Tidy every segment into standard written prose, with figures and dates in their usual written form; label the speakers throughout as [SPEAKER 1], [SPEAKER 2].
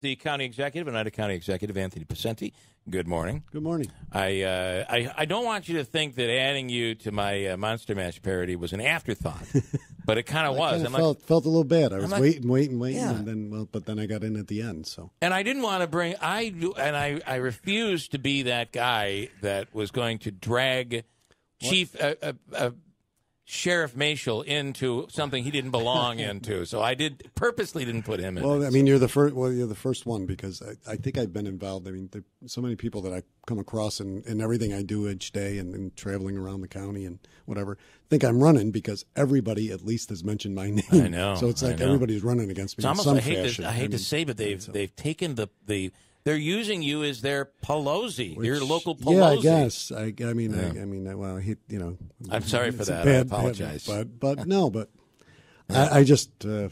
[SPEAKER 1] the county executive, Oneida County Executive Anthony Picente. Good morning.
[SPEAKER 2] Good morning.
[SPEAKER 1] I don't want you to think that adding you to my Monster Mash parody was an afterthought, but it kind of was.
[SPEAKER 2] I felt a little bad. I was waiting,
[SPEAKER 1] yeah.
[SPEAKER 2] and but then I got in at the end. So,
[SPEAKER 1] and I didn't want to bring. I refused to be that guy that was going to drag Chief Sheriff Mashal into something he didn't belong into. So I purposely didn't put him in.
[SPEAKER 2] Well, I mean, you're the first. Well, you're the first one because I think I've been involved. I mean, there's so many people that I come across in everything I do each day and traveling around the county and whatever. Think I'm running because everybody at least has mentioned my name.
[SPEAKER 1] I know.
[SPEAKER 2] So it's like everybody's running against me.
[SPEAKER 1] It's almost,
[SPEAKER 2] in some
[SPEAKER 1] I
[SPEAKER 2] fashion.
[SPEAKER 1] hate to say, but they've taken the. They're using you as their Pelosi, your local Pelosi.
[SPEAKER 2] Yeah, I guess. I mean, well,
[SPEAKER 1] I'm sorry for that. I apologize.
[SPEAKER 2] But no, but I just, I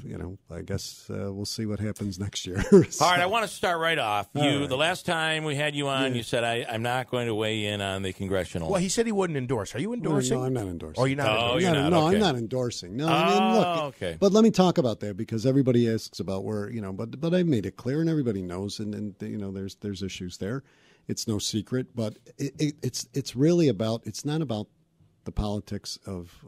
[SPEAKER 2] guess we'll see what happens next year.
[SPEAKER 1] So. All right, I want to start right off. The last time we had you on, you said, I'm not going to weigh in on the congressional.
[SPEAKER 3] Well, he said he wouldn't endorse. Are you endorsing?
[SPEAKER 2] No, I'm not endorsing.
[SPEAKER 3] Oh, you're not endorsing?
[SPEAKER 1] You're not,
[SPEAKER 2] no,
[SPEAKER 1] okay.
[SPEAKER 2] I'm not endorsing. No, I mean, look.
[SPEAKER 1] Okay.
[SPEAKER 2] But let me talk about that because everybody asks about where, but I made it clear and everybody knows, and there's issues there. It's no secret, but it's really about, it's not about the politics of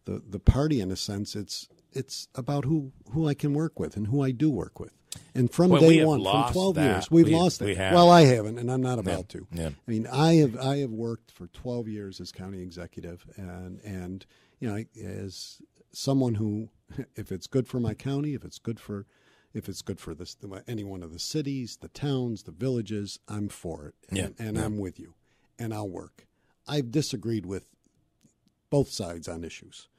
[SPEAKER 2] the party in a sense. It's about who I can work with and who I do work with. And from day one, from 12 years, we've lost that. Well, I haven't, and I'm not about to.
[SPEAKER 1] Yeah.
[SPEAKER 2] I mean, I have worked for 12 years as county executive, and as someone who, if it's good for my county, if it's good for this, any one of the cities, the towns, the villages, I'm for it, and I'm with you, and I'll work. I've disagreed with both sides on issues.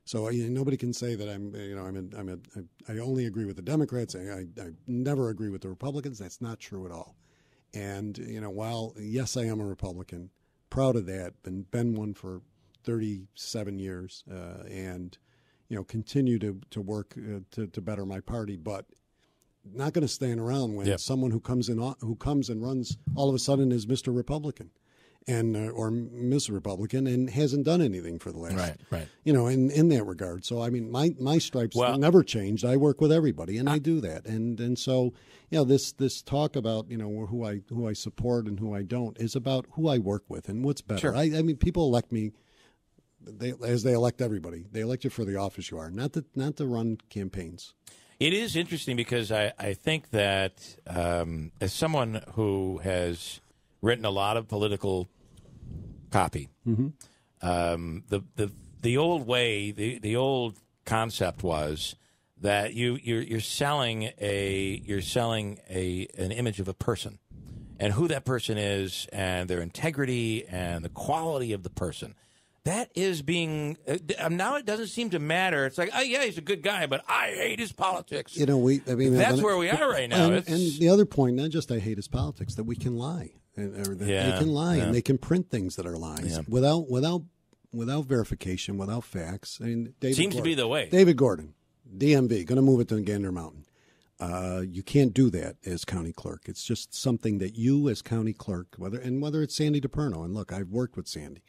[SPEAKER 2] So nobody can say that I only agree with the Democrats. I never agree with the Republicans. That's not true at all. And while yes, I am a Republican, proud of that. Been one for 37 years, and continue to work to better my party. But not going to stand around when someone who comes and runs all of a sudden is Mr. Republican. Or Miss Republican and hasn't done anything for the last,
[SPEAKER 1] right.
[SPEAKER 2] In that regard. So I mean, my stripes never changed. I work with everybody, and I do that. And so this talk about who I support and who I don't is about who I work with and what's better.
[SPEAKER 1] Sure.
[SPEAKER 2] I mean, people elect me. As they elect everybody, they elect you for the office you are, not to run campaigns.
[SPEAKER 1] It is interesting because I think that as someone who has written a lot of political copy.
[SPEAKER 2] Mm-hmm.
[SPEAKER 1] The old way, the old concept was that you're selling an image of a person and who that person is and their integrity and the quality of the person. That is being now. It doesn't seem to matter. It's like, oh yeah, he's a good guy, but I hate his politics.
[SPEAKER 2] That's
[SPEAKER 1] where we are right now.
[SPEAKER 2] And the other point, not just I hate his politics, that we can lie. They can lie and they can print things that are lies without verification, without facts. I mean,
[SPEAKER 1] Seems to be the way.
[SPEAKER 2] David Gordon, DMV, going to move it to Gander Mountain. You can't do that as county clerk. It's just something that you as county clerk, whether it's Sandy DePerno, and look, I've worked with Sandy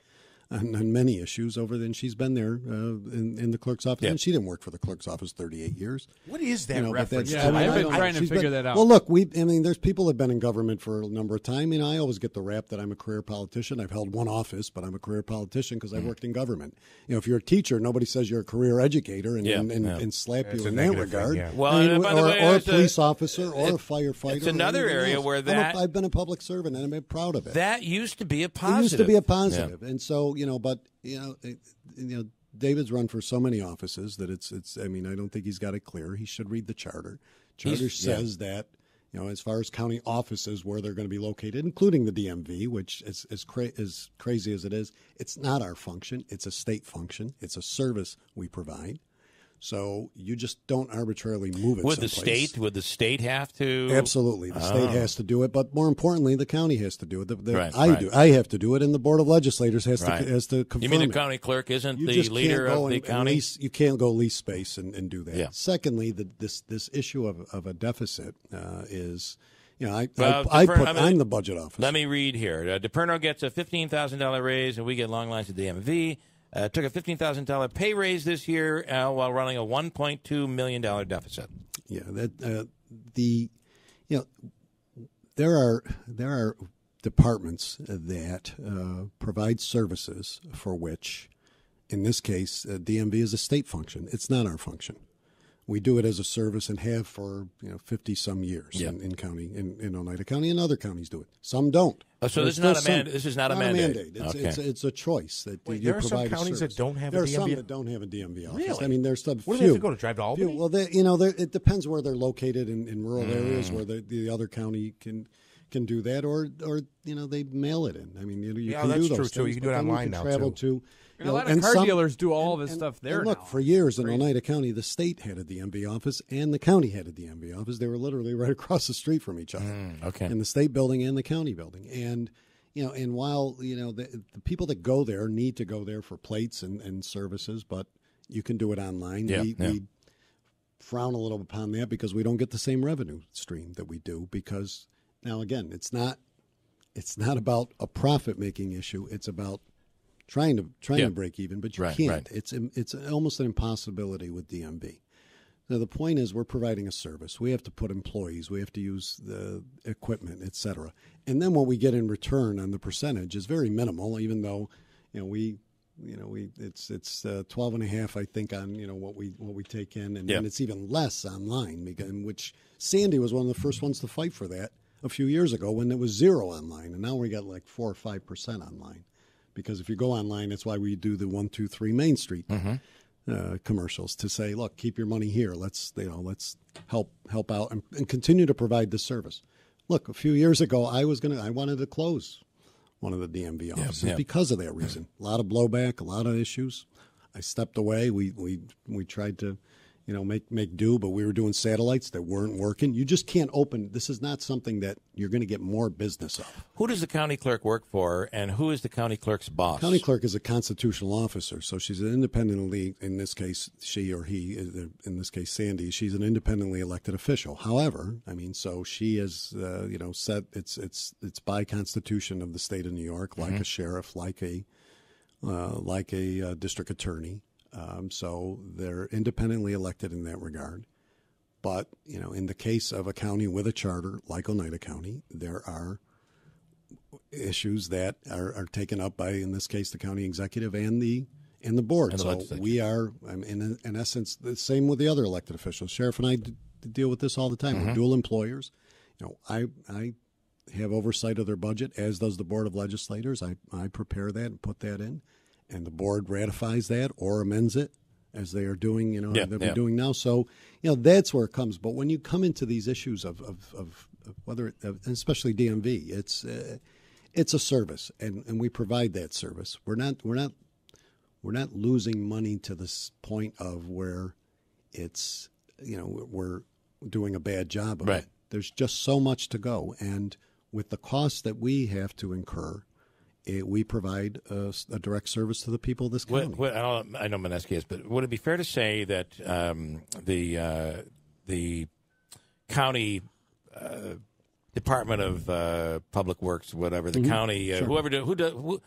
[SPEAKER 2] on many issues over there, and she's been there in the clerk's office, and she didn't work for the clerk's office 38 years.
[SPEAKER 3] What is that reference?
[SPEAKER 4] I've been trying to figure that out.
[SPEAKER 2] Well, look, there's people that have been in government for a number of time, and I always get the rap that I'm a career politician. I've held one office, but I'm a career politician because I worked in government. If you're a teacher, nobody says you're a career educator and slap you in that regard.
[SPEAKER 1] Thing, Well, by the way,
[SPEAKER 2] or a police officer or a firefighter.
[SPEAKER 1] It's another area where
[SPEAKER 2] I've been a public servant, and I'm proud of it.
[SPEAKER 1] That used to be a positive.
[SPEAKER 2] And so David's run for so many offices that it's. I mean, I don't think he's got it clear. He should read the charter. Charter says that as far as county offices where they're going to be located, including the DMV, which is as crazy as it is, it's not our function. It's a state function. It's a service we provide. So you just don't arbitrarily move it.
[SPEAKER 1] Would the state have to?
[SPEAKER 2] Absolutely, the state has to do it, but more importantly, the county has to do it. I have to do it, and the board of legislators has to confirm.
[SPEAKER 1] You mean the
[SPEAKER 2] it.
[SPEAKER 1] county clerk isn't the leader of the county?
[SPEAKER 2] You can't go lease space and do that.
[SPEAKER 1] Yeah.
[SPEAKER 2] Secondly, this issue of a deficit is. I'm the budget officer.
[SPEAKER 1] Let me read here. DePerno gets a $15,000 raise, and we get long lines at the DMV. Took a $15,000 pay raise this year while running a $1.2 million deficit.
[SPEAKER 2] Yeah, there are departments that provide services for which, in this case, DMV is a state function. It's not our function. We do it as a service and have for 50-some years in county, in Oneida County, and other counties do it. Some don't.
[SPEAKER 1] So this is not a mandate.
[SPEAKER 2] It's a choice that
[SPEAKER 3] Wait,
[SPEAKER 2] you
[SPEAKER 3] there are some
[SPEAKER 2] provide
[SPEAKER 3] counties that don't have
[SPEAKER 2] there
[SPEAKER 3] a
[SPEAKER 2] are some
[SPEAKER 3] DMV?
[SPEAKER 2] that don't have a DMV office.
[SPEAKER 3] Really?
[SPEAKER 2] I mean, there's some
[SPEAKER 3] Where do
[SPEAKER 2] few.
[SPEAKER 3] they have to go to drive to Albany?
[SPEAKER 2] Well, it depends where they're located in rural areas where the other county can do that, or they mail it in. I mean, you can
[SPEAKER 3] that's
[SPEAKER 2] do those
[SPEAKER 3] true too.
[SPEAKER 2] things,
[SPEAKER 3] You can do it
[SPEAKER 2] but then
[SPEAKER 3] online
[SPEAKER 2] you
[SPEAKER 3] now
[SPEAKER 2] can travel
[SPEAKER 3] too.
[SPEAKER 2] to
[SPEAKER 4] A lot of car dealers do all this stuff there
[SPEAKER 2] and look,
[SPEAKER 4] now.
[SPEAKER 2] for years in Oneida County, the state had a DMV office and the county had a DMV office. They were literally right across the street from each other, in the state building and the county building. And and while the people that go there need to go there for plates and services, but you can do it online. We frown a little upon that because we don't get the same revenue stream that we do. Because now again, it's not about a profit making issue. It's about trying to break even, but you can't.
[SPEAKER 1] Right.
[SPEAKER 2] It's almost an impossibility with DMV. Now the point is, we're providing a service. We have to put employees. We have to use the equipment, et cetera. And then what we get in return on the percentage is very minimal. Even though it's 12.5, I think, on what we take in, and then it's even less online. In which Sandy was one of the first ones to fight for that a few years ago when it was 0 online, and now we got like 4 or 5% online. Because if you go online, that's why we do the 1, 2, 3 Main Street commercials to say, look, keep your money here. Let's help out and continue to provide this service. Look, a few years ago, I wanted to close one of the DMV offices because of that reason. A lot of blowback, a lot of issues. I stepped away. We tried to make do, but we were doing satellites that weren't working. You just can't open. This is not something that you're going to get more business of.
[SPEAKER 1] Who does the county clerk work for, and who is the county clerk's boss?
[SPEAKER 2] County clerk is a constitutional officer, so she's an independently, in this case, she or he, in this case, Sandy, she's an independently elected official. However, so she is, set, it's by constitution of the state of New York, like a sheriff, like a district attorney. So they're independently elected in that regard. But, in the case of a county with a charter like Oneida County, there are issues that are taken up by, in this case, the county executive and the board.
[SPEAKER 1] And
[SPEAKER 2] so we are, in essence, the same with the other elected officials. Sheriff and I deal with this all the time. We're dual employers. I have oversight of their budget, as does the Board of Legislators. I prepare that and put that in. And the board ratifies that or amends it, as they are doing, they're doing now. So, that's where it comes. But when you come into these issues of whether, especially DMV, it's a service, and we provide that service. We're not losing money to this point of where it's we're doing a bad job of it. There's just so much to go, and with the costs that we have to incur, we provide a direct service to the people of this county.
[SPEAKER 1] I know Mineski is, but would it be fair to say that the county Department of Public Works, whatever, the county,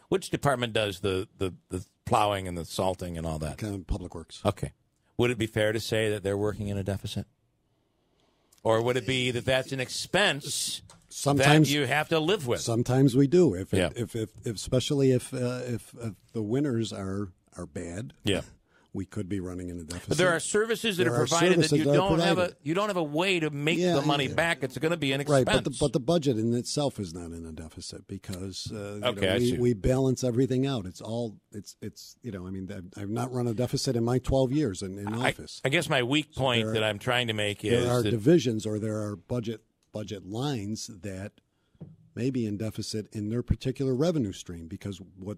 [SPEAKER 1] which department does the plowing and the salting and all that?
[SPEAKER 2] Kind of Public Works.
[SPEAKER 1] Okay. Would it be fair to say that they're working in a deficit? Or would it be that that's an expense
[SPEAKER 2] sometimes
[SPEAKER 1] that you have to live with?
[SPEAKER 2] Sometimes we do. Especially if the winters are bad.
[SPEAKER 1] Yeah.
[SPEAKER 2] We could be running in a deficit.
[SPEAKER 1] But there are services that are provided that you don't have a way to make the money back. It's going to be an expense.
[SPEAKER 2] Right, but the budget in itself is not in a deficit because we balance everything out. It's all I've not run a deficit in my 12 years in office.
[SPEAKER 1] I guess my weak point that I'm trying to make is
[SPEAKER 2] there are divisions or there are budget lines that may be in deficit in their particular revenue stream because what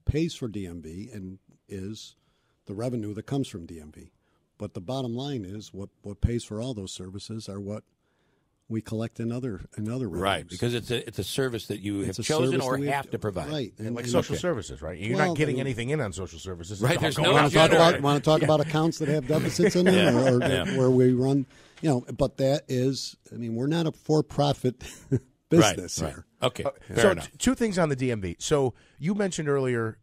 [SPEAKER 2] pays for DMV and is the revenue that comes from DMV. But the bottom line is what pays for all those services are what we collect in other revenues.
[SPEAKER 1] Right, because it's a service that you have chosen or have to provide.
[SPEAKER 2] Right.
[SPEAKER 3] And social services, right? You're not getting anything in on social services.
[SPEAKER 1] Right, there's no
[SPEAKER 2] want to talk about accounts that have deficits in them or where we run, but that is, we're not a for-profit business here.
[SPEAKER 1] Okay,
[SPEAKER 3] so two things on the DMV. So you mentioned earlier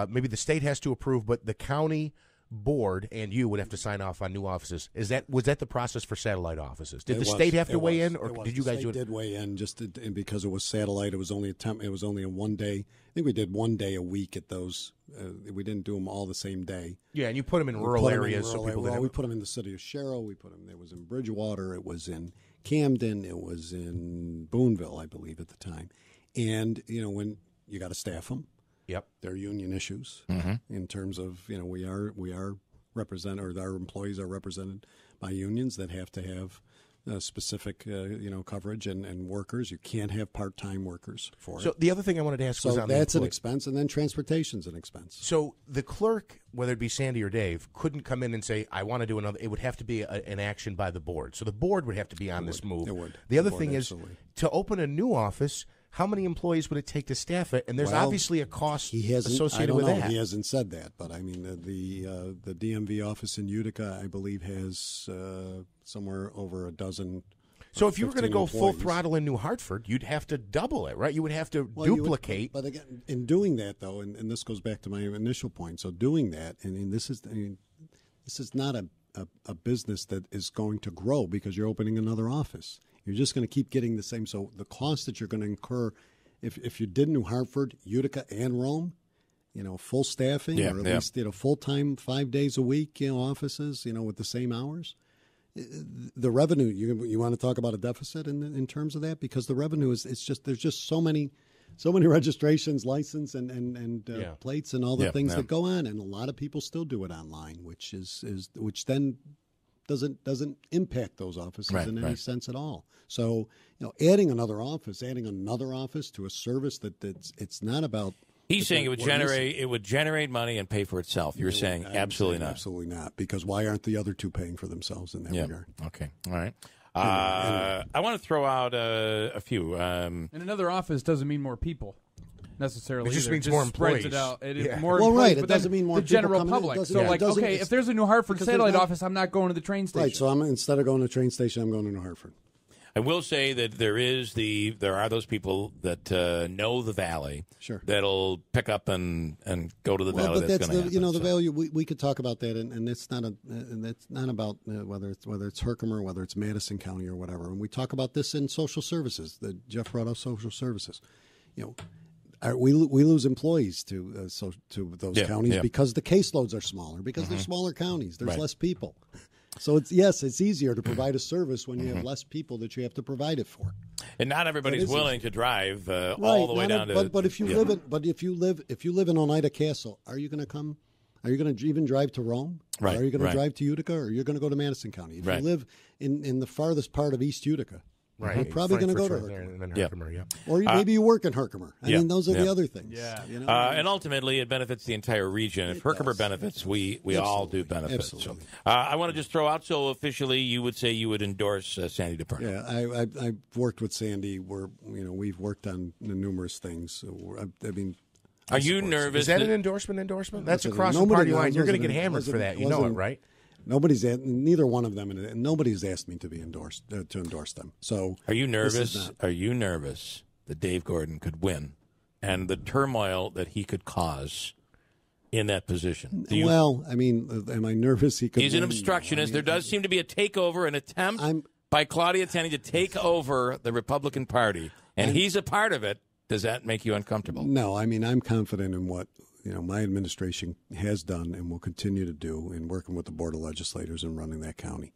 [SPEAKER 3] maybe the state has to approve, but the county board and you would have to sign off on new offices. Was that the process for satellite offices? Did the
[SPEAKER 2] was.
[SPEAKER 3] state have to
[SPEAKER 2] It
[SPEAKER 3] weigh
[SPEAKER 2] was.
[SPEAKER 3] in, or
[SPEAKER 2] It was.
[SPEAKER 3] did you guys do it?
[SPEAKER 2] The state did weigh in and because it was satellite. It was only a 1 day. I think we did 1 day a week at those. We didn't do them all the same day.
[SPEAKER 3] Yeah, and you put them in rural areas so people.
[SPEAKER 2] We put them in the city of Sherrill. We put them. It was in Bridgewater. It was in Camden. It was in Boonville, I believe, at the time. And when you got to staff them.
[SPEAKER 3] Yep,
[SPEAKER 2] there are union issues in terms of we are represented, or our employees are represented by unions that have to have specific coverage and workers. You can't have part-time workers for it.
[SPEAKER 3] So the other thing I wanted to ask was on
[SPEAKER 2] that's an expense, and then transportation's an expense.
[SPEAKER 3] So the clerk, whether it be Sandy or Dave, couldn't come in and say, "I want to do another." It would have to be an action by the board. So the board would have to be on this move.
[SPEAKER 2] It would.
[SPEAKER 3] The other thing is to open a new office. How many employees would it take to staff it? And there's obviously a cost associated with that.
[SPEAKER 2] He hasn't said that, but I mean the DMV office in Utica, I believe, has somewhere over a dozen.
[SPEAKER 3] So if you were going to go
[SPEAKER 2] employees.
[SPEAKER 3] full throttle in New Hartford, you'd have to double it, right? You would have to duplicate.
[SPEAKER 2] But again, in doing that, though, and this goes back to my initial point. So doing that, this is not a business that is going to grow because you're opening another office. You're just going to keep getting the same. So the cost that you're going to incur, if you did New Hartford, Utica, and Rome, full staffing or at least full time 5 days a week, offices, with the same hours, the revenue. You want to talk about a deficit in terms of that, because the revenue there's just so many registrations, license, and plates and all the things that go on, and a lot of people still do it online, which then doesn't impact those offices in any sense at all. So, adding another office to a service that it's not about.
[SPEAKER 1] He's saying it would generate money and pay for itself. You're saying absolutely not.
[SPEAKER 2] Absolutely not, because why aren't the other two paying for themselves in that regard?
[SPEAKER 1] Okay, all right. I want to throw out a few.
[SPEAKER 4] And another office doesn't mean more people necessarily.
[SPEAKER 3] It just
[SPEAKER 4] either.
[SPEAKER 3] means more employees.
[SPEAKER 4] Spreads it out.
[SPEAKER 2] More employees,
[SPEAKER 4] It
[SPEAKER 2] doesn't mean more
[SPEAKER 4] the general
[SPEAKER 2] people
[SPEAKER 4] public. So, if there's a New Hartford satellite office, I'm not going to the train station.
[SPEAKER 2] Right. So instead of going to the train station, I'm going to New Hartford.
[SPEAKER 1] I will say that there are those people that know the valley, that'll pick up and go to the valley.
[SPEAKER 2] But that's the value. We could talk about that, and it's not about whether it's Herkimer, whether it's Madison County or whatever. And we talk about this in social services. Jeff brought up social services. We lose employees to those counties because the caseloads are smaller, because they're smaller counties. There's less people. So it's easier to provide a service when you have less people that you have to provide it for.
[SPEAKER 1] And not everybody's willing to drive all the way down to.
[SPEAKER 2] But if you live in Oneida Castle, are you going to come? Are you going to even drive to Rome?
[SPEAKER 1] Right.
[SPEAKER 2] Or are you going to drive to Utica, or are you going to go to Madison County? If you live in the farthest part of East Utica, you're probably going to go to Herkimer. Or maybe you work in Herkimer. I mean, those are the other things.
[SPEAKER 4] Yeah.
[SPEAKER 1] And ultimately, it benefits the entire region. If Herkimer benefits, we all do benefit.
[SPEAKER 2] Absolutely.
[SPEAKER 1] So, I want to just throw out, so officially, you would say you would endorse Sandy DePerno.
[SPEAKER 2] Yeah, I've worked with Sandy. We've worked on numerous things. I mean.
[SPEAKER 1] Are you nervous?
[SPEAKER 3] Is that an endorsement? That's across the party line. You're going to get hammered for that. You know it, right?
[SPEAKER 2] Neither one of them, and nobody's asked me to be endorsed to endorse them. So,
[SPEAKER 1] are you nervous? Are you nervous that Dave Gordon could win, and the turmoil that he could cause in that position?
[SPEAKER 2] Well, I mean, am I nervous?
[SPEAKER 1] He's an obstructionist. There does seem to be a takeover, an attempt by Claudia Tenney to take over the Republican Party, and he's a part of it. Does that make you uncomfortable?
[SPEAKER 2] No, I mean, I'm confident in what my administration has done and will continue to do in working with the Board of Legislators and running that county.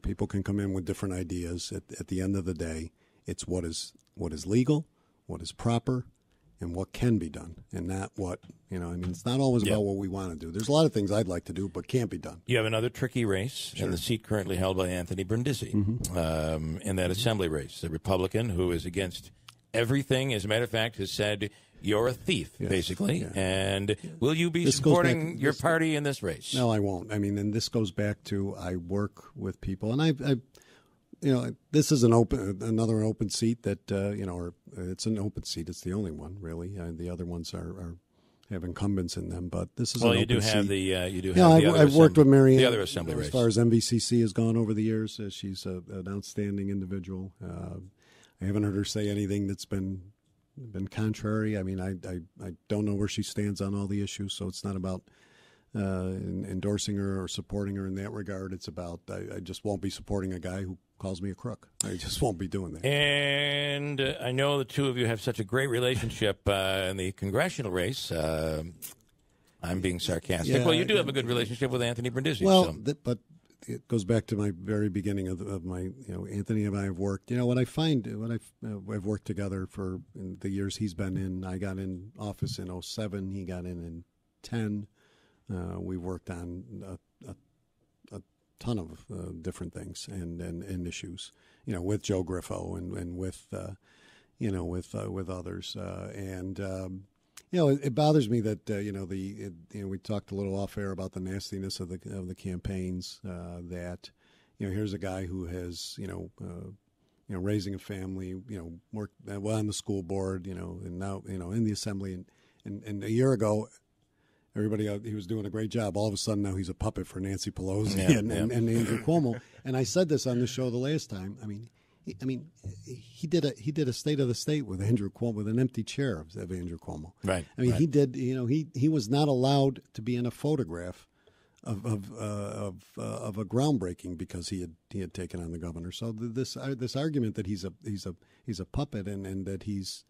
[SPEAKER 2] People can come in with different ideas. At the end of the day, it's what is legal, what is proper, and what can be done, and not what, it's not always about what we want to do. There's a lot of things I'd like to do, but can't be done.
[SPEAKER 1] You have another tricky race in the seat currently held by Anthony Brindisi in that assembly race, the Republican who is against everything, as a matter of fact, has said you're a thief, basically. Yeah. And will you be supporting your party in this race?
[SPEAKER 2] No, I won't. I mean, and this goes back to I work with people, and this is another open seat that or it's an open seat. It's the only one, really. The other ones have incumbents in them, but this is an open seat. I've worked with Mary Ann,
[SPEAKER 1] the other assembly race.
[SPEAKER 2] As far as MVCC has gone over the years. She's an outstanding individual. I haven't heard her say anything that's been contrary. I mean, I don't know where she stands on all the issues, so it's not about endorsing her or supporting her in that regard. It's about I just won't be supporting a guy who calls me a crook. I just won't be doing that.
[SPEAKER 1] And I know the two of you have such a great relationship in the congressional race. I'm being sarcastic.
[SPEAKER 2] Yeah,
[SPEAKER 1] well, you do have a good relationship with Anthony Brindisi.
[SPEAKER 2] Well,
[SPEAKER 1] so.
[SPEAKER 2] but it goes back to my very beginning of my, Anthony and I have worked. What I find when I've worked together for in the years he's been in. I got in office in 2007. He got in 2010. We worked on a ton of different things and issues, with Joe Griffo and with with others, it bothers me that we talked a little off air about the nastiness of the campaigns. That here's a guy who has raising a family, worked on the school board, and now in the assembly, and a year ago. Everybody, he was doing a great job. All of a sudden, now he's a puppet for Nancy Pelosi and Andrew Cuomo. And I said this on the show the last time. He did a state of the state with Andrew Cuomo, with an empty chair of Andrew Cuomo.
[SPEAKER 1] Right.
[SPEAKER 2] He did. He was not allowed to be in a photograph of a groundbreaking because he had taken on the governor. So this argument that he's a puppet and that he's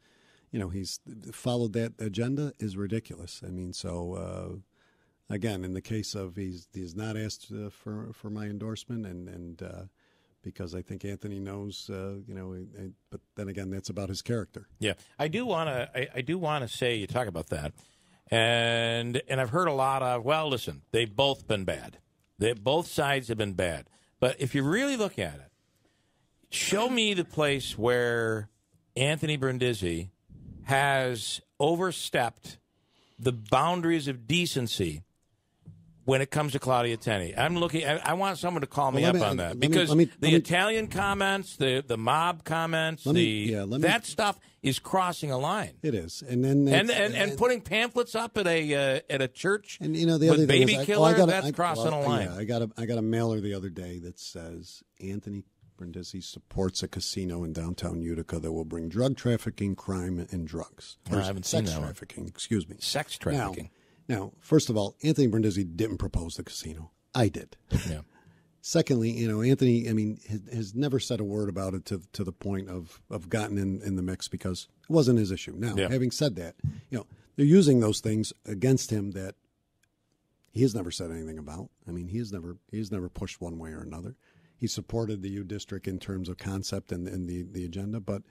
[SPEAKER 2] followed that agenda is ridiculous. Again, in the case of he's not asked for my endorsement, and because I think Anthony knows, but then again, that's about his character.
[SPEAKER 1] Yeah, I do want to say you talk about that, and I've heard a lot of listen, they've both been bad. Both sides have been bad, but if you really look at it, show me the place where Anthony Brindisi has overstepped the boundaries of decency when it comes to Claudia Tenney. I'm looking. I want someone to call me up on that because the Italian comments, the mob comments, that stuff is crossing a line.
[SPEAKER 2] It is, and
[SPEAKER 1] putting pamphlets up at a church
[SPEAKER 2] and the
[SPEAKER 1] with
[SPEAKER 2] other
[SPEAKER 1] baby
[SPEAKER 2] thing
[SPEAKER 1] killer. That's crossing a line.
[SPEAKER 2] Yeah, I got a mailer the other day that says Anthony Brindisi supports a casino in downtown Utica that will bring drug trafficking, crime, and drugs.
[SPEAKER 1] I haven't seen that
[SPEAKER 2] sex trafficking. Excuse me.
[SPEAKER 1] Sex trafficking.
[SPEAKER 2] Now, first of all, Anthony Brindisi didn't propose the casino. I did.
[SPEAKER 1] Yeah.
[SPEAKER 2] Secondly, Anthony, has never said a word about it to the point of gotten in the mix because it wasn't his issue. Now, having said that, they're using those things against him that he has never said anything about. He has never pushed one way or another. He supported the U district in terms of concept and the agenda, but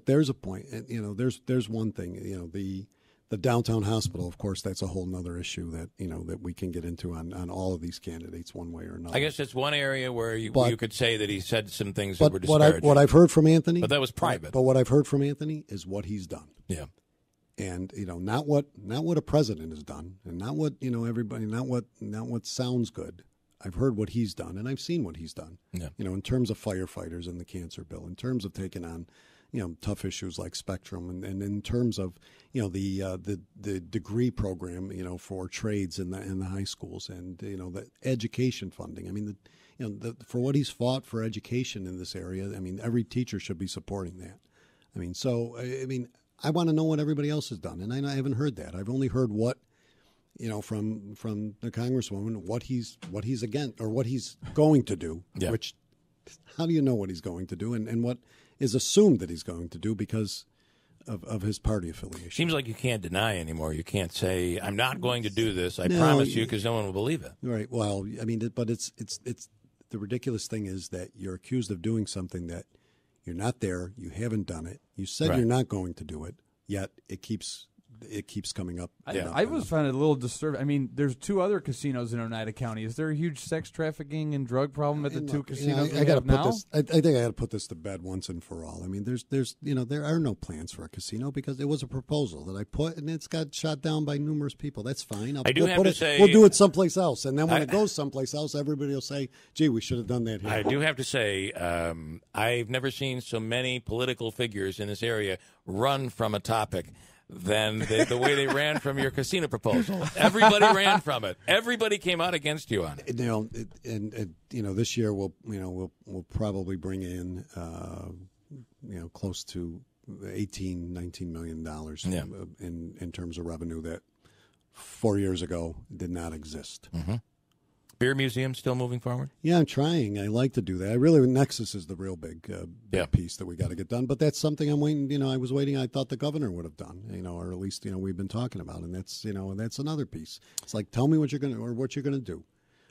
[SPEAKER 2] there's a point. There's one thing. The downtown hospital, of course, that's a whole nother issue that that we can get into on all of these candidates one way or another.
[SPEAKER 1] I guess it's one area where you could say that he said some things that were
[SPEAKER 2] disparaging.
[SPEAKER 1] disparaging.
[SPEAKER 2] What I've heard from Anthony,
[SPEAKER 1] but that was private.
[SPEAKER 2] But what I've heard from Anthony is what he's done.
[SPEAKER 1] Yeah.
[SPEAKER 2] And not what a president has done, and not what everybody, not what sounds good. I've heard what he's done, and I've seen what he's done.
[SPEAKER 1] Yeah.
[SPEAKER 2] In terms of firefighters and the cancer bill, in terms of taking on, tough issues like Spectrum, and in terms of, the degree program, for trades in the high schools, and the education funding. For what he's fought for education in this area. Every teacher should be supporting that. I want to know what everybody else has done, and I haven't heard that. I've only heard what. From the Congresswoman, what he's against or what he's going to do. Yeah. Which, how do you know what he's going to do, and what is assumed that he's going to do because of his party affiliation?
[SPEAKER 1] Seems like you can't deny anymore. You can't say I'm not going to do this. I promise you, because no one will believe it.
[SPEAKER 2] Right. Well, but it's the ridiculous thing is that you're accused of doing something that you're not there. You haven't done it. You said you're not going to do it. Yet it keeps coming up.
[SPEAKER 4] I was finding it a little disturbing. There's two other casinos in Oneida County. Is there a huge sex trafficking and drug problem at the two casinos we have now?
[SPEAKER 2] I think I got to put this to bed once and for all. There are no plans for a casino because it was a proposal that I put, and it's got shot down by numerous people. That's fine.
[SPEAKER 1] We'll
[SPEAKER 2] do it someplace else, and then when it goes someplace else, everybody will say, "Gee, we should have done that here."
[SPEAKER 1] I do have to say, I've never seen so many political figures in this area run from a topic than the way they ran from your casino proposal. Everybody ran from it. Everybody came out against you on it.
[SPEAKER 2] This year we'll probably bring in close to $18-19 million in terms of revenue that 4 years ago did not exist.
[SPEAKER 1] Mm-hmm. Beer museum still moving forward?
[SPEAKER 2] Yeah, I'm trying. I like to do that. Nexus is the real big piece that we got to get done. But that's something I'm waiting. I was waiting. I thought the governor would have done. Or at least we've been talking about, and that's that's another piece. It's like, tell me what you're gonna do.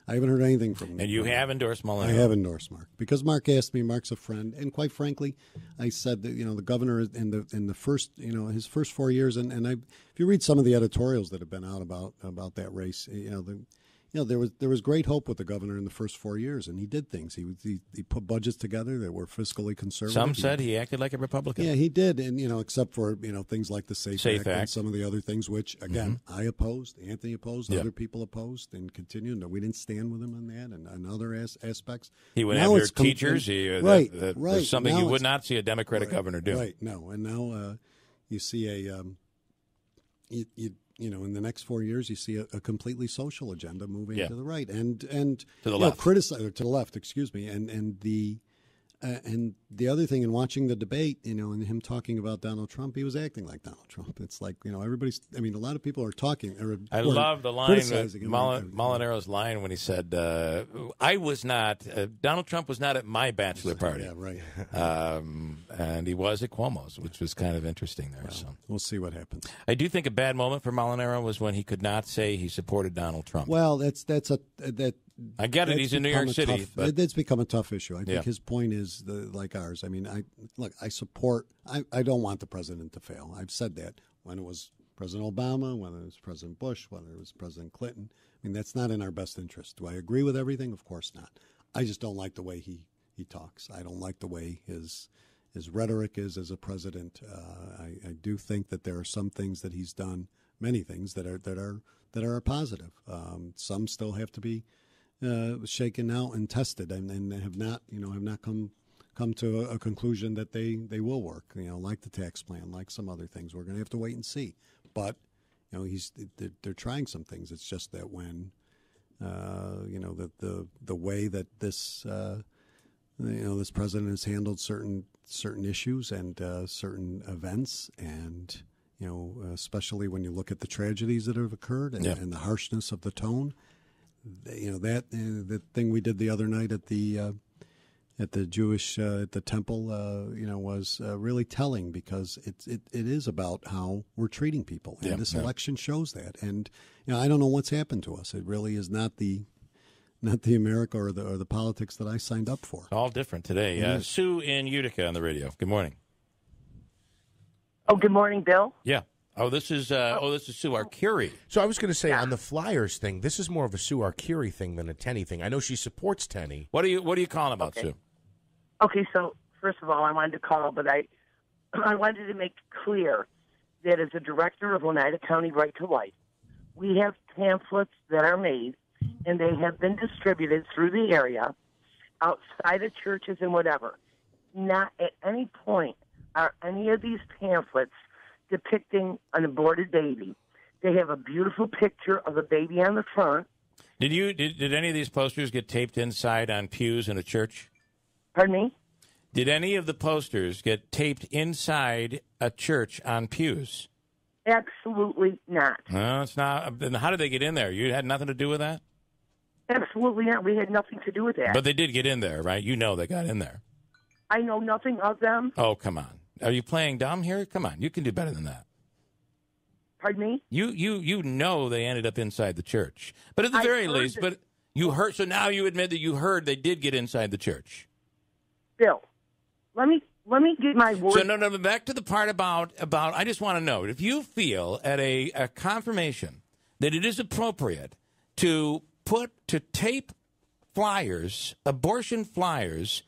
[SPEAKER 2] I haven't heard anything from him.
[SPEAKER 1] And you have endorsed Molinaro.
[SPEAKER 2] I have endorsed Mark because Mark asked me. Mark's a friend, and quite frankly, I said that the governor in the first his first 4 years, and if you read some of the editorials that have been out about that race, there was great hope with the governor in the first 4 years, and he did things. He put budgets together that were fiscally conservative.
[SPEAKER 1] Some said he acted like a Republican.
[SPEAKER 2] Yeah, he did, and except for things like the Safe Act and some of the other things, which again I opposed, Anthony opposed, other people opposed, and continued. No, we didn't stand with him on that, and other aspects.
[SPEAKER 1] He went after teachers.
[SPEAKER 2] Right.
[SPEAKER 1] There's something you would not see a Democratic governor do.
[SPEAKER 2] Right. No, and now you see in the next 4 years, you see a completely social agenda moving to the right and
[SPEAKER 1] to the left,
[SPEAKER 2] to the left. Excuse me, and the other thing in watching the debate, and him talking about Donald Trump, he was acting like Donald Trump. It's like everybody's. I mean, a lot of people are talking.
[SPEAKER 1] I love the line, Molinaro's line when he said, "I was not. Donald Trump was not at my bachelor party."
[SPEAKER 2] Yeah, right.
[SPEAKER 1] And he was at Cuomo's, which was kind of interesting there. So
[SPEAKER 2] we'll see what happens.
[SPEAKER 1] I do think a bad moment for Molinaro was when he could not say he supported Donald Trump.
[SPEAKER 2] Well, I
[SPEAKER 1] get it. He's in New York City. But
[SPEAKER 2] it's become a tough issue. I think his point is like ours. I mean, I support. I don't want the president to fail. I've said that when it was President Obama, when it was President Bush, when it was President Clinton. I mean, that's not in our best interest. Do I agree with everything? Of course not. I just don't like the way he talks. I don't like the way his rhetoric is as a president. I do think that there are some things that he's done, many things that are positive. Some still have to be shaken out and tested, and have not come to a conclusion that they will work. Like the tax plan, like some other things. We're going to have to wait and see. But they're trying some things. It's just that when the way that this this president has handled certain issues and certain events, and especially when you look at the tragedies that have occurred and the harshness of the tone. The thing we did the other night at the Jewish at the temple, was really telling, because it is about how we're treating people, and this election shows that. And I don't know what's happened to us. It really is not the America or the politics that I signed up for.
[SPEAKER 1] All different today. Sue in Utica on the radio. Good morning.
[SPEAKER 5] Oh, good morning, Bill.
[SPEAKER 1] Yeah. This is Sue Arcuri.
[SPEAKER 3] So I was going to say, on the Flyers thing, this is more of a Sue Arcuri thing than a Tenney thing. I know she supports Tenney.
[SPEAKER 1] What are you calling about, Sue?
[SPEAKER 5] Okay, so first of all, I wanted to call, but I wanted to make clear that as a director of Oneida County Right to Life, we have pamphlets that are made, and they have been distributed through the area, outside of churches and whatever. Not at any point are any of these pamphlets depicting an aborted baby. They have a beautiful picture of a baby on the front.
[SPEAKER 1] Did any of these posters get taped inside on pews in a church?
[SPEAKER 5] Pardon me?
[SPEAKER 1] Did any of the posters get taped inside a church on pews?
[SPEAKER 5] Absolutely not.
[SPEAKER 1] No, it's not. Then how did they get in there? You had nothing to do with that?
[SPEAKER 5] Absolutely not. We had nothing to do with that.
[SPEAKER 1] But they did get in there, right? They got in there.
[SPEAKER 5] I know nothing of them.
[SPEAKER 1] Oh, come on. Are you playing dumb here? Come on. You can do better than that.
[SPEAKER 5] Pardon me?
[SPEAKER 1] You know they ended up inside the church. But at the very least, but you heard, so now you admit that you heard they did get inside the church.
[SPEAKER 5] Bill, let me get my word.
[SPEAKER 1] So no, back to the part about I just want to know, if you feel at a confirmation that it is appropriate to tape flyers, abortion flyers,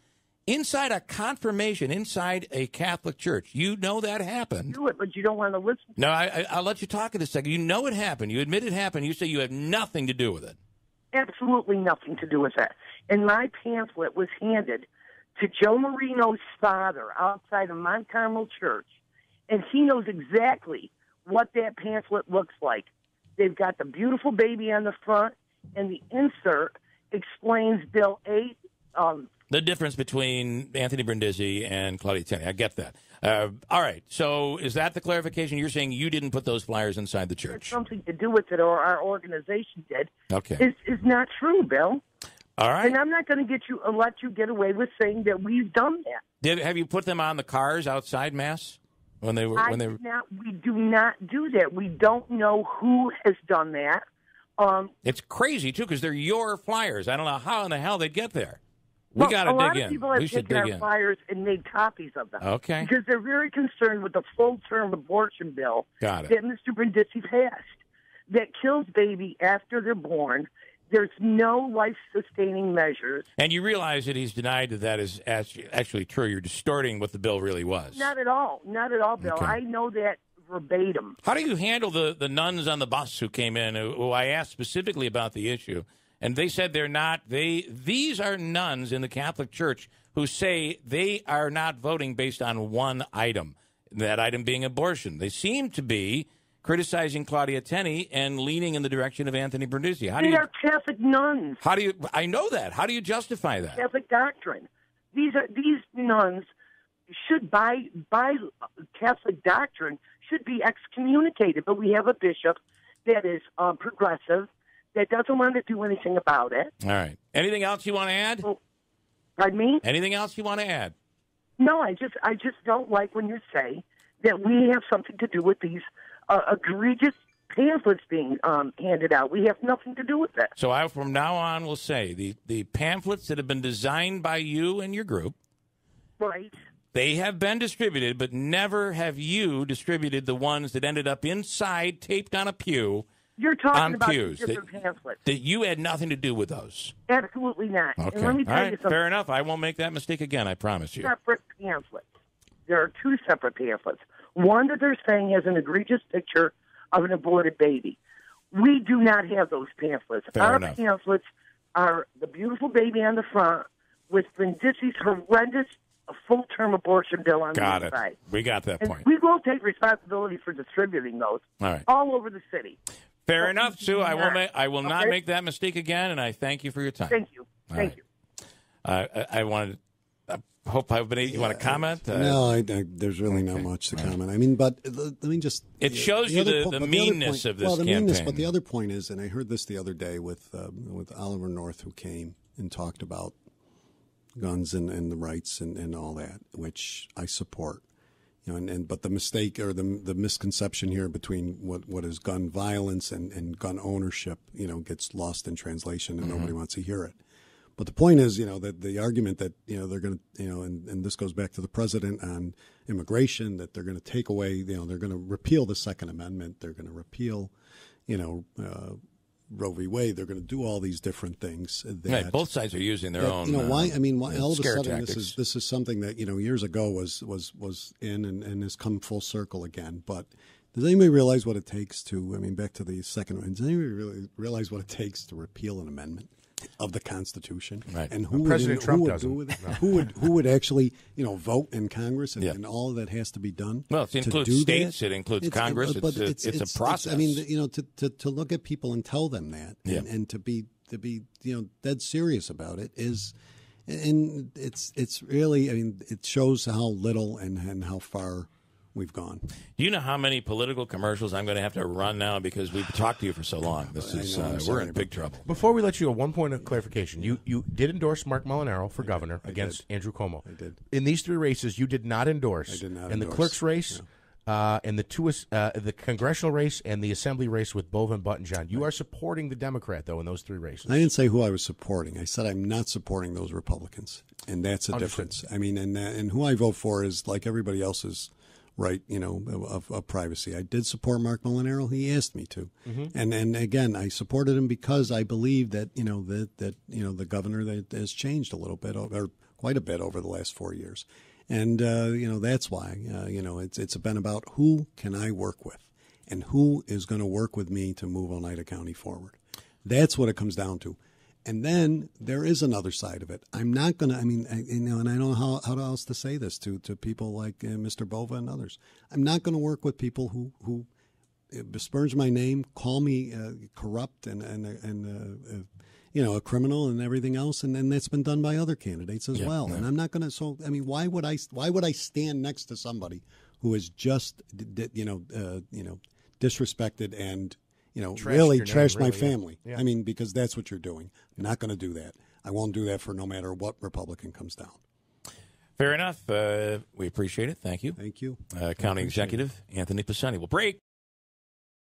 [SPEAKER 1] inside a confirmation, inside a Catholic church. You know that happened.
[SPEAKER 5] Do it, but you don't want to listen.
[SPEAKER 1] No, I'll let you talk in a second. You know it happened. You admit it happened. You say you have nothing to do with it.
[SPEAKER 5] Absolutely nothing to do with that. And my pamphlet was handed to Joe Marino's father outside of Mont Carmel Church, and he knows exactly what that pamphlet looks like. They've got the beautiful baby on the front, and the insert explains Bill 8,
[SPEAKER 1] The difference between Anthony Brindisi and Claudia Tenney. I get that. All right. So is that the clarification? You're saying you didn't put those flyers inside the church?
[SPEAKER 5] It's something to do with it, or our organization did.
[SPEAKER 1] Okay.
[SPEAKER 5] Is not true, Bill.
[SPEAKER 1] All right.
[SPEAKER 5] And I'm not going to let you get away with saying that we've done that.
[SPEAKER 1] Have you put them on the cars outside Mass when they were?
[SPEAKER 5] We do not do that. We don't know who has done that.
[SPEAKER 1] It's crazy too because they're your flyers. I don't know how in the hell they'd get there. We got to dig in.
[SPEAKER 5] A lot of people have taken our flyers and made copies of them.
[SPEAKER 1] Okay.
[SPEAKER 5] Because they're very concerned with the full-term abortion bill
[SPEAKER 1] that
[SPEAKER 5] Mr. Brindisi passed that kills baby after they're born. There's no life-sustaining measures.
[SPEAKER 1] And you realize that he's denied that is actually true. You're distorting what the bill really was.
[SPEAKER 5] Not at all. Not at all, Bill.
[SPEAKER 1] Okay.
[SPEAKER 5] I know that verbatim.
[SPEAKER 1] How do you handle the nuns on the bus who came in, who I asked specifically about the issue? And they said they're not. These are nuns in the Catholic Church who say they are not voting based on one item, that item being abortion. They seem to be criticizing Claudia Tenney and leaning in the direction of Anthony Brindisi.
[SPEAKER 5] They are Catholic nuns.
[SPEAKER 1] I know that. How do you justify that?
[SPEAKER 5] Catholic doctrine. These nuns should, by Catholic doctrine, should be excommunicated. But we have a bishop that is progressive, that doesn't want to do anything about it.
[SPEAKER 1] All right. Anything else you want to add?
[SPEAKER 5] Well, pardon me?
[SPEAKER 1] Anything else you want to add?
[SPEAKER 5] No, I just don't like when you say that we have something to do with these egregious pamphlets being handed out. We have nothing to do with that.
[SPEAKER 1] So I, from now on, will say the pamphlets that have been designed by you and your group,
[SPEAKER 5] right?
[SPEAKER 1] They have been distributed, but never have you distributed the ones that ended up inside, taped on a pew.
[SPEAKER 5] You're talking
[SPEAKER 1] on
[SPEAKER 5] about
[SPEAKER 1] pews
[SPEAKER 5] different pamphlets.
[SPEAKER 1] That you had nothing to do with those.
[SPEAKER 5] Absolutely not.
[SPEAKER 1] Okay.
[SPEAKER 5] And let me tell you something.
[SPEAKER 1] Fair enough. I won't make that mistake again, I promise you.
[SPEAKER 5] Separate pamphlets. There are two separate pamphlets. One that they're saying has an egregious picture of an aborted baby. We do not have those pamphlets. Our pamphlets are the beautiful baby on the front with Brindisi's horrendous full-term abortion bill on the inside.
[SPEAKER 1] Got it. We got that point.
[SPEAKER 5] We will take responsibility for distributing those all over the city.
[SPEAKER 1] Fair enough, Sue. I will not make that mistake again, and I thank you for your time.
[SPEAKER 5] Thank you. Thank you.
[SPEAKER 1] I wanted. I hope I've been able. You want to comment?
[SPEAKER 2] No, there's really not much to comment. I mean, but let me just.
[SPEAKER 1] It shows you the meanness of this campaign.
[SPEAKER 2] Meanness, but the other point is, and I heard this the other day with Oliver North, who came and talked about guns and the rights and all that, which I support. You know, but the mistake or the misconception here between what is gun violence and gun ownership, you know, gets lost in translation and nobody wants to hear it. But the point is, you know, that the argument that, you know, they're going to, you know, and this goes back to the president on immigration, that they're going to take away, you know, they're going to repeal the Second Amendment. They're going to repeal, you know, Roe v. Wade. They're going to do all these different things.
[SPEAKER 1] Right, both sides are using their own.
[SPEAKER 2] You know why? I mean, why all of a sudden
[SPEAKER 1] tactics.
[SPEAKER 2] this is something that, you know, years ago was in and has come full circle again. But does anybody realize what it takes to? I mean, back to the Second Amendment. Does anybody really realize what it takes to repeal an amendment of the Constitution?
[SPEAKER 1] Right.
[SPEAKER 2] And who
[SPEAKER 3] President Trump
[SPEAKER 2] would
[SPEAKER 3] doesn't.
[SPEAKER 2] do with it? Who would actually, you know, vote in Congress and all of that has to be done?
[SPEAKER 1] Well, it includes states. It includes Congress. It's a process.
[SPEAKER 2] I mean, you know, to look at people and tell them that, and to be you know dead serious about it is, and it's really, I mean, it shows how little and how far we've gone.
[SPEAKER 1] Do you know how many political commercials I'm going to have to run now because we've talked to you for so long? This is we're in big trouble.
[SPEAKER 3] Before we let you go, one point of clarification: you did endorse Mark Molinaro for governor against Andrew Cuomo.
[SPEAKER 2] I did.
[SPEAKER 3] In these three races, you did not endorse.
[SPEAKER 2] I did not
[SPEAKER 3] in
[SPEAKER 2] endorse.
[SPEAKER 3] the clerk's race. And the congressional race and the assembly race with Bova and Buttigieg. You are supporting the Democrat, though, in those three races.
[SPEAKER 2] I didn't say who I was supporting. I said I'm not supporting those Republicans, and that's a difference. I mean, and who I vote for is like everybody else's right, you know, of privacy. I did support Mark Molinaro. He asked me to, and again, I supported him because I believe that you know that you know the governor that has changed a little bit or quite a bit over the last 4 years. And, you know, that's why, you know, it's been about who can I work with and who is going to work with me to move Oneida County forward. That's what it comes down to. And then there is another side of it. I'm not going to, I mean, you know, and I don't know how else to say this to people like Mr. Bova and others. I'm not going to work with people who besmirch my name, call me corrupt and a criminal and everything else, and then that's been done by other candidates as well.
[SPEAKER 1] Yeah.
[SPEAKER 2] And I'm not going to. So I mean, why would I stand next to somebody who has just disrespected and really trashed my family?
[SPEAKER 3] Yeah.
[SPEAKER 2] I mean, because that's what you're doing. I'm not going to do that. I won't do that for no matter what Republican comes down.
[SPEAKER 1] Fair enough. We appreciate it. Thank you.
[SPEAKER 2] Thank you.
[SPEAKER 1] County Executive Anthony Picente. We'll break.